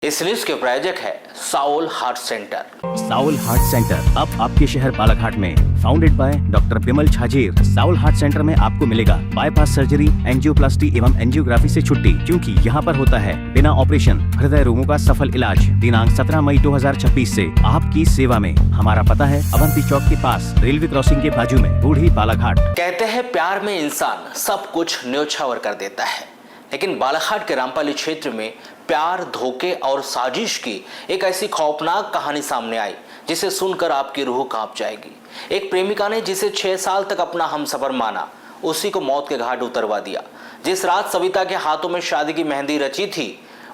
इस न्यूज के प्रायोजक है SAAOL Heart Centre. SAAOL Heart Centre अब आपके शहर बालाघाट में, founded by doctor Bimal Chhajer. SAAOL Heart Centre में आपको मिलेगा बाईपास सर्जरी, एंजियोप्लास्टी एवं एंजियोग्राफी से छुट्टी, क्योंकि यहाँ पर होता है बिना ऑपरेशन हृदय रोगों का सफल इलाज। दिनांक 17 मई 2026 से आपकी सेवा में। हमारा पता है अवंती चौक के पास, रेलवे क्रॉसिंग के बाजू में, बूढ़ी बालाघाट। कहते हैं प्यार में इंसान सब कुछ न्योछावर कर देता है, लेकिन बालाघाट के रामपाली क्षेत्र में प्यार, धोखे और साजिश की एक ऐसी खौफनाक कहानी सामने आई जिसे सुनकर आपकी रूह कांप जाएगी। एक प्रेमिका ने जिसे 6 साल तक अपना हमसफर माना, उसी को मौत के घाट उतरवा दिया। जिस रात सविता के हाथों में शादी की मेहंदी रची थी,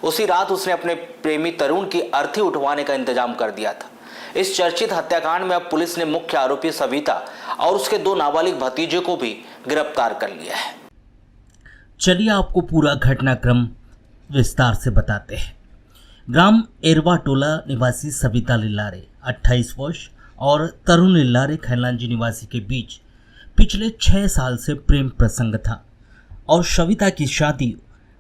उसी रात उसने अपने प्रेमी तरुण की अर्थी उठवाने का इंतजाम कर दिया था। इस चर्चित हत्याकांड में अब पुलिस ने मुख्य आरोपी सविता और उसके 2 नाबालिग भतीजे को भी गिरफ्तार कर लिया है। चलिए आपको पूरा घटनाक्रम विस्तार से बताते हैं। ग्राम एरवा टोला निवासी सविता लिल्लारे 28 वर्ष और तरुण लिल्लारे खैलांजी निवासी के बीच पिछले 6 साल से प्रेम प्रसंग था और सविता की शादी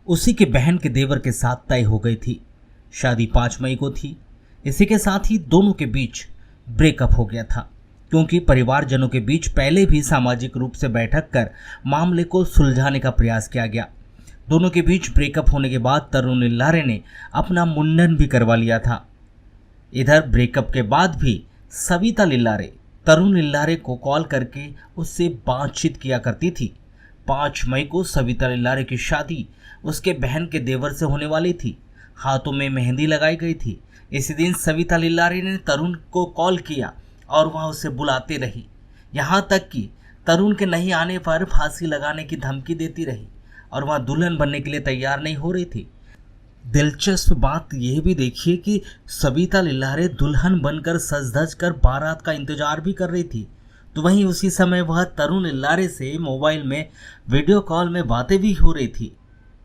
उसी के बहन के देवर के साथ तय हो गई थी। शादी 5 मई को थी। इसी के साथ ही दोनों के बीच ब्रेकअप हो गया था, क्योंकि परिवारजनों के बीच पहले भी सामाजिक रूप से बैठक कर मामले को सुलझाने का प्रयास किया गया। दोनों के बीच ब्रेकअप होने के बाद तरुण लिल्लारे ने अपना मुंडन भी करवा लिया था। इधर ब्रेकअप के बाद भी सविता लिल्लारे तरुण लिल्लारे को कॉल करके उससे बातचीत किया करती थी। 5 मई को सविता लिल्लारे की शादी उसके बहन के देवर से होने वाली थी। हाथों में मेहंदी लगाई गई थी। इसी दिन सविता लिल्लारे ने तरुण को कॉल किया और वह उसे बुलाती रही, यहाँ तक कि तरुण के नहीं आने पर फांसी लगाने की धमकी देती रही और वह दुल्हन बनने के लिए तैयार नहीं हो रही थी। दिलचस्प बात यह भी देखिए कि सविता लिल्लारे दुल्हन बनकर सज धज कर बारात का इंतजार भी कर रही थी, तो वहीं उसी समय वह तरुण लिल्लारे से मोबाइल में वीडियो कॉल में बातें भी हो रही थी।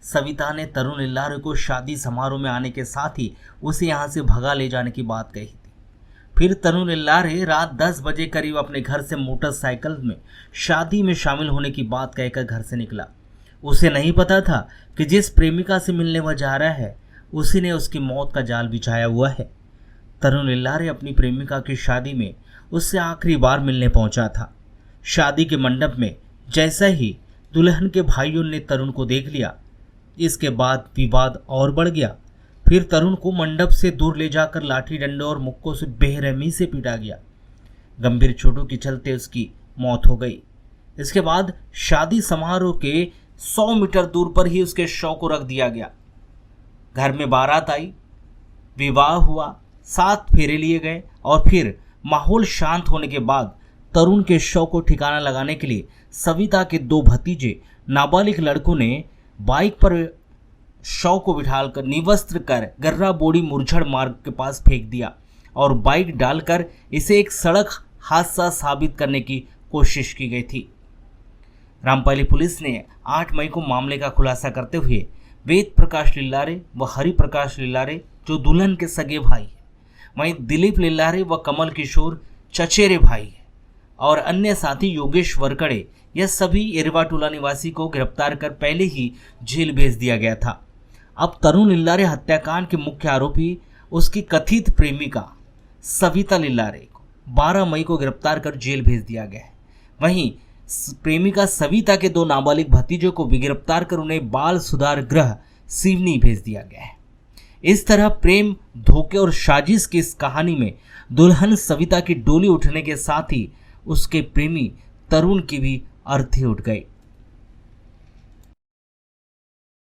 सविता ने तरुण लिल्लारे को शादी समारोह में आने के साथ ही उसे यहाँ से भगा ले जाने की बात कही थी। फिर तरुण लिल्लारे रात 10 बजे करीब अपने घर से मोटरसाइकिल में शादी में शामिल होने की बात कहकर घर से निकला। उसे नहीं पता था कि जिस प्रेमिका से मिलने वह जा रहा है, उसी ने उसकी मौत का जाल बिछाया हुआ है। तरुण लिल्लारे अपनी प्रेमिका की शादी में उससे आखिरी बार मिलने पहुंचा था। शादी के मंडप में जैसा ही दुल्हन के भाइयों ने तरुण को देख लिया, इसके बाद विवाद और बढ़ गया। फिर तरुण को मंडप से दूर ले जाकर लाठी डंडों और मुक्कों से बेरहमी से पीटा गया। गंभीर चोटों के चलते उसकी मौत हो गई। इसके बाद शादी समारोह के 100 मीटर दूर पर ही उसके शव को रख दिया गया। घर में बारात आई, विवाह हुआ, 7 फेरे लिए गए और फिर माहौल शांत होने के बाद तरुण के शव को ठिकाना लगाने के लिए सविता के 2 भतीजे नाबालिग लड़कों ने बाइक पर शव को बिठाकर निवस्त्र कर गर्रा बोड़ी मुरझड़ मार्ग के पास फेंक दिया और बाइक डालकर इसे एक सड़क हादसा साबित करने की कोशिश की गई थी। रामपाली पुलिस ने 8 मई को मामले का खुलासा करते हुए वेद प्रकाश लिल्लारे व हरि प्रकाश लिल्लारे, जो दुल्हन के सगे भाई हैं, वहीं दिलीप लिल्लारे व कमल किशोर चचेरे भाई हैं, और अन्य साथी योगेश वरकड़े, यह सभी एरवा टोला निवासी को गिरफ्तार कर पहले ही जेल भेज दिया गया था। अब तरुण लिल्लारे हत्याकांड के मुख्य आरोपी उसकी कथित प्रेमिका सविता लिल्लारे को 12 मई को गिरफ्तार कर जेल भेज दिया गया है। वहीं प्रेमिका सविता के 2 नाबालिग भतीजों को भी गिरफ्तार कर उन्हें बाल सुधार गृह सिवनी भेज दिया गया है। इस तरह प्रेम, धोखे और साजिश की इस कहानी में दुल्हन सविता की डोली उठने के साथ ही उसके प्रेमी तरुण की भी अर्थी उठ गई।